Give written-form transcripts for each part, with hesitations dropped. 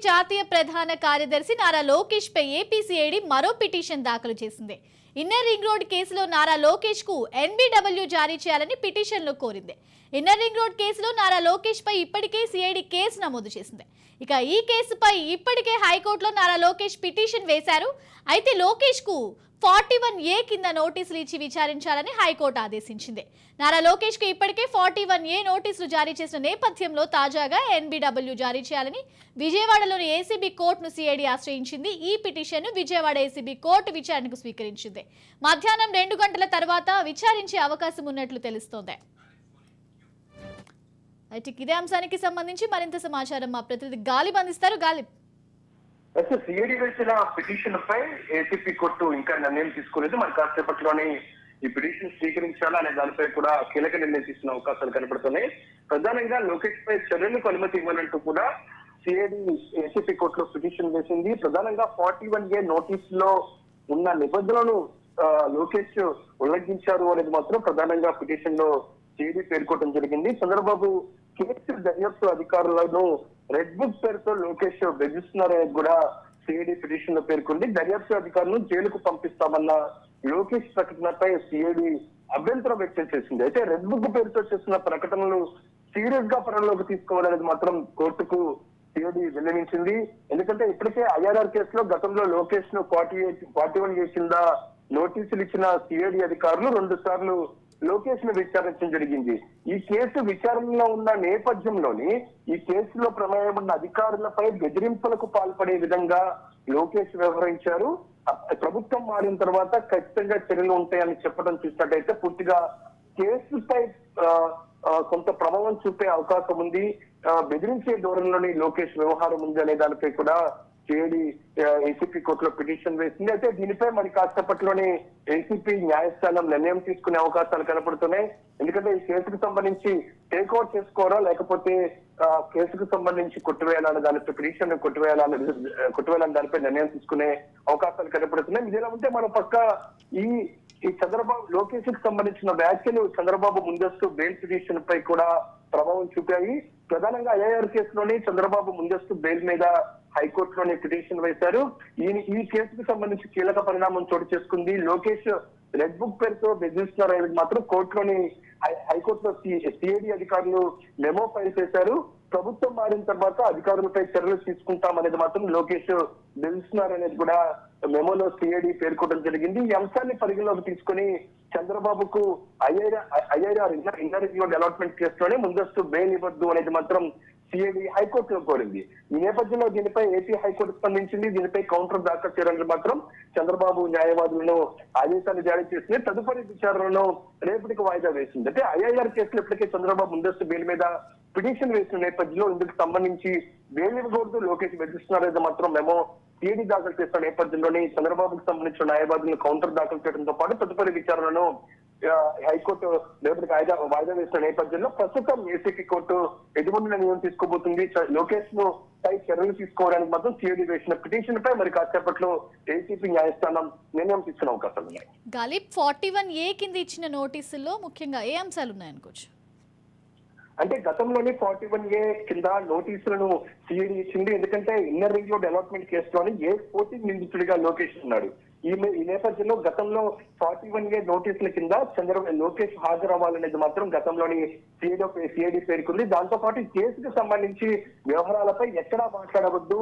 జాతీయ ప్రధాన కార్యదర్శి నారా లోకేష్ పై ఏపీసీఐడి మరో పిటిషన్ దాఖలు చేసింది. ఇన్నర్ రింగ్ రోడ్ కేసులో నారా లోకేష్ కు ఎన్బిడబ్ల్యూ జారీ చేయాలని పిటిషన్లో కోరింది. ఇన్నర్ రింగ్ రోడ్ కేసులో నారా లోకేష్ పై ఇప్పటికే సిఐడి కేసు నమోదు చేసింది. ఇక ఈ కేసుపై ఇప్పటికే హైకోర్టులో నారా లోకేష్ పిటిషన్ వేశారు. అయితే లోకేష్ కు 41A కింద నోటీసులు ఇచ్చి విచారించాలని హైకోర్టు ఆదేశించింది. నారా లోకేష్ కు ఇప్పటికే 41A నోటీసులు జారీ చేసిన నేపథ్యంలో తాజాగా ఎన్బిడబ్ల్యూ జారీ చేయాలని విజయవాడలోని ఏసీబీ కోర్టును సిఐడి ఆశ్రయించింది. ఈ పిటిషన్ విజయవాడ ఏసీబీ కోర్టు విచారణకు స్వీకరించింది. మధ్యాహ్నం 2 గంటల తర్వాత విచారించే అవకాశం ఉన్నట్లు తెలుస్తోంది. అయితే ఇదే అంశానికి సంబంధించి మరింత సమాచారం మా ప్రతినిధి గాలిబ్ అందిస్తారు. గాలిబ్, సిఐడి వేసిన పిటిషన్ పై ఏసీపీ కోర్టు ఇంకా నిర్ణయం తీసుకోలేదు. మరి కాసేపట్లోనే ఈ పిటిషన్ స్వీకరించాలా అనే దానిపై కూడా కీలక నిర్ణయం తీసుకునే అవకాశాలు కనబడుతున్నాయి. ప్రధానంగా లోకేష్ పై చర్యలకు అనుమతి ఇవ్వాలంటూ కూడా సిఐడి ఏసీపీ కోర్టులో పిటిషన్ వేసింది. ప్రధానంగా 41A నోటీస్ లో ఉన్న నిబంధనలను లోకేష్ ఉల్లంఘించారు అనేది మాత్రం ప్రధానంగా పిటిషన్ లో సిఐడి పేర్కోవడం జరిగింది. చంద్రబాబు కేసు దర్యాప్తు అధికారులను రెడ్ బుక్ పేరుతో లోకేష్ బెదిరిస్తున్నారని కూడా సిఐడి పిటిషన్ లో పేర్కొంది. దర్యాప్తు అధికారులను జైలుకు పంపిస్తామన్న లోకేష్ ప్రకటనపై సిఐడి అభ్యంతరం వ్యక్తం చేసింది. అయితే రెడ్ బుక్ పేరుతో చేస్తున్న ప్రకటనలు సీరియస్ గా పరిగణలోకి తీసుకోవాలనేది మాత్రం కోర్టుకు సిఐడి వెల్లడించింది. ఎందుకంటే ఇప్పటికే ఐఆర్ఆర్ కేసులో గతంలో లోకేష్ ను 41A కింద నోటీసులు ఇచ్చిన సిఐడి అధికారులు 2 సార్లు లోకేష్ ను విచారించడం జరిగింది. ఈ కేసు విచారణలో ఉన్న నేపథ్యంలోని ఈ కేసులో ప్రమేయం ఉన్న అధికారులపై బెదిరింపులకు పాల్పడే విధంగా లోకేష్ వ్యవహరించారు. ప్రభుత్వం మారిన తర్వాత ఖచ్చితంగా చర్యలు ఉంటాయని చెప్పడం చూసినట్టయితే పూర్తిగా కేసుపై కొంత ప్రభావం చూపే అవకాశం ఉంది. బెదిరించే ధోరణిలోని లోకేష్ వ్యవహారం ఉంది అనే దానిపై కూడా సిఐడి ఏసీపీ కోర్టులో పిటిషన్ వేసింది. అయితే దీనిపై మరి కాసేపట్లోనే ఏసీపీ న్యాయస్థానం నిర్ణయం తీసుకునే అవకాశాలు కనపడుతున్నాయి. ఎందుకంటే ఈ కేసుకు సంబంధించి టేక్ ఓవర్ చేసుకోవాలా లేకపోతే కేసుకు సంబంధించి కొట్టివేయాలన్న దానిపై పిటిషన్ కొట్టివేయాలని దానిపై నిర్ణయం తీసుకునే అవకాశాలు కనపడుతున్నాయి. ఇదిలా ఉంటే మన పక్క ఈ చంద్రబాబు లోకేష్ కి సంబంధించిన వ్యాఖ్యలు చంద్రబాబు ముందస్తు బెయిల్ పిటిషన్ పై కూడా ప్రభావం చూపాయి. ప్రధానంగా ఐఆర్ కేసులోని చంద్రబాబు ముందస్తు బెయిల్ మీద హైకోర్టులోని పిటిషన్ వేశారు. ఈ కేసుకు సంబంధించి కీలక పరిణామం చోటు చేసుకుంది. లోకేష్ రెడ్ బుక్ పేరుతో బెదిరిస్తున్నారు అనేది మాత్రం కోర్టులోని హైకోర్టులో సిఐడి అధికారులు మెమో ఫైల్ చేశారు. ప్రభుత్వం మారిన తర్వాత అధికారులపై చర్యలు తీసుకుంటామనేది మాత్రం లోకేష్ బెదిరిస్తున్నారు అనేది కూడా మెమోలో సిఐడి పేర్కొనడం జరిగింది. ఈ అంశాన్ని పరిగణలోకి తీసుకుని చంద్రబాబుకు IRR inner ring road allotment కేసులోనే ముందస్తు బెయిల్ ఇవ్వద్దు అనేది మాత్రం సిఐడి హైకోర్టులో కోరింది. ఈ నేపథ్యంలో దీనిపై ఏపీ హైకోర్టు స్పందించింది. దీనిపై కౌంటర్ దాఖలు చేయాలని మాత్రం చంద్రబాబు న్యాయవాదులను ఆదేశాలు జారీ చేసింది. తదుపరి విచారణను రేపటికి వాయిదా వేసింది. అంటే ఐఆర్ఆర్ కేసులో ఇప్పటికే చంద్రబాబు ముందస్తు బెయిల్ మీద పిటిషన్ వేసిన నేపథ్యంలో ఇందుకు సంబంధించి బెయిల్ ఇవ్వకూడదు లోకేష్ బెదిరిస్తున్నారనేది మాత్రం మేము సిఐడి దాఖలు చేసిన నేపథ్యంలోనే చంద్రబాబుకు సంబంధించిన న్యాయవాదులను కౌంటర్ దాఖలు చేయడంతో పాటు తదుపరి విచారణను హైకోర్టు రేపటికి వాయిదా వేసిన నేపథ్యంలో ప్రస్తుతం ఏసీపీ కోర్టు ఎటువంటి నిర్ణయం తీసుకోబోతుంది. లోకేష్ ను పై చర్యలు తీసుకోవడానికి మాత్రం సిఐడి వేసిన పిటిషన్ పై మరి కాసేపట్లో ఏసీపీ న్యాయస్థానం నిర్ణయం తీసుకునే అవకాశాలు ఉన్నాయి. గాలిబ్, 41A కింద ఇచ్చిన నోటీసుల్లో ముఖ్యంగా ఏ అంశాలు ఉన్నాయనుకోవచ్చు? అంటే గతంలోని 41A కింద నోటీసులను సిఐడి ఇచ్చింది. ఎందుకంటే ఇన్నర్ రింగ్ రోడ్ అలాట్మెంట్ కేసులోని A14 నిందితుడిగా లోకేష్ ఉన్నాడు. ఈ నేపథ్యంలో గతంలో 41A నోటీసుల కింద లోకేష్ హాజరవ్వాలనేది మాత్రం గతంలోని సిఐడి పేర్కొంది. దాంతో పాటు కేసుకు సంబంధించి వ్యవహారాలపై ఎక్కడా మాట్లాడవద్దు,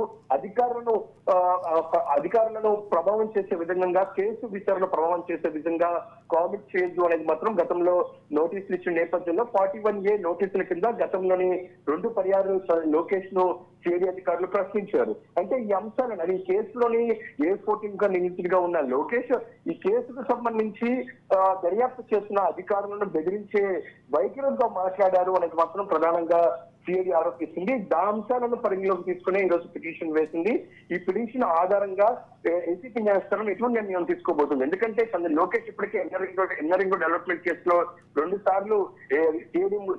అధికారులను ప్రభావం చేసే విధంగా కేసు విచారణ ప్రభావం చేసే విధంగా కామెంట్ చేయొద్దు అనేది మాత్రం గతంలో నోటీసులు ఇచ్చిన నేపథ్యంలో 41A నోటీసుల కింద గతంలోని 2 పర్యాలు లోకేష్ ను సిఐడి అధికారులు ప్రశ్నించారు. అంటే ఈ అంశాలను ఈ కేసులోని A14 గా నిందితుడిగా ఉన్న లోకేష్ ఈ కేసుకు సంబంధించి దర్యాప్తు చేస్తున్న అధికారులను బెదిరించే వైఖరితో మాట్లాడారు అనేది మాత్రం ప్రధానంగా సిఐడి ఆరోపిస్తుంది. ఆ అంశాలను పరిగణలోకి తీసుకునే ఈ రోజు పిటిషన్ వేసింది. ఈ పిటిషన్ ఆధారంగా ఏసీపీ న్యాయస్థానం ఎటువంటి నిర్ణయం తీసుకోబోతుంది. ఎందుకంటే లోకేష్ ఇప్పటికే ఇన్నర్ రింగ్ రోడ్ డెవలప్మెంట్ కేసులో 2 సార్లు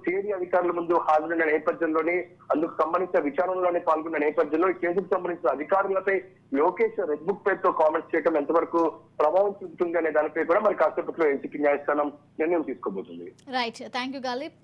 సిఐడి అధికారుల ముందు హాజరైన నేపథ్యంలోనే అందుకు సంబంధించిన విచారణలోనే పాల్గొన్న నేపథ్యంలో ఈ కేసుకు సంబంధించిన అధికారులపై లోకేష్ రెడ్ బుక్ పేరుతో కామెంట్స్ చేయడం ఎంతవరకు ప్రభావం చూపుతుంది అనే దానిపై కూడా మరి కాసేపట్లో ఏసీపీ న్యాయస్థానం నిర్ణయం తీసుకోబోతుంది. Right, thank you Ghalib.